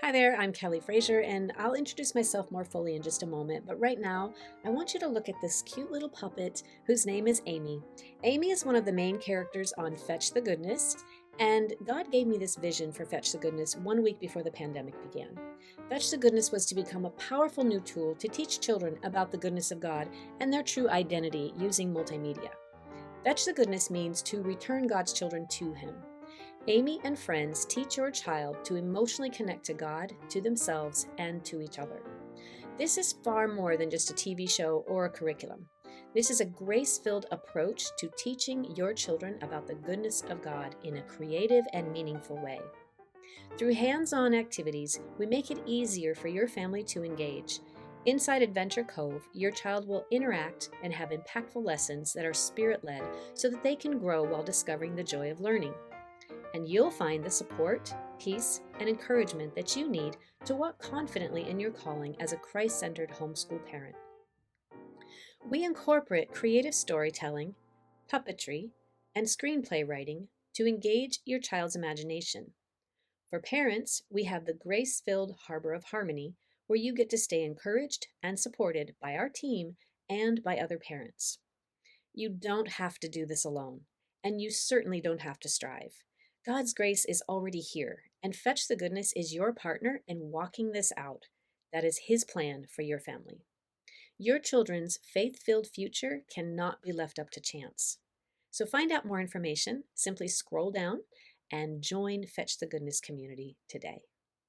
Hi there, I'm Kellie Frazier, and I'll introduce myself more fully in just a moment. But right now, I want you to look at this cute little puppet whose name is Amy. Amy is one of the main characters on Fetch the Goodness, and God gave me this vision for Fetch the Goodness 1 week before the pandemic began. Fetch the Goodness was to become a powerful new tool to teach children about the goodness of God and their true identity using multimedia. Fetch the Goodness means to return God's children to Him. Amy and friends teach your child to emotionally connect to God, to themselves, and to each other. This is far more than just a TV show or a curriculum. This is a grace-filled approach to teaching your children about the goodness of God in a creative and meaningful way. Through hands-on activities, we make it easier for your family to engage. Inside Adventure Cove, your child will interact and have impactful lessons that are spirit-led so that they can grow while discovering the joy of learning. And you'll find the support, peace, and encouragement that you need to walk confidently in your calling as a Christ-centered homeschool parent. We incorporate creative storytelling, puppetry, and screenplay writing to engage your child's imagination. For parents, we have the grace-filled Harbor of Harmony, where you get to stay encouraged and supported by our team and by other parents. You don't have to do this alone, and you certainly don't have to strive. God's grace is already here, and Fetch the Goodness is your partner in walking this out. That is His plan for your family. Your children's faith-filled future cannot be left up to chance. So find out more information, simply scroll down and join Fetch the Goodness community today.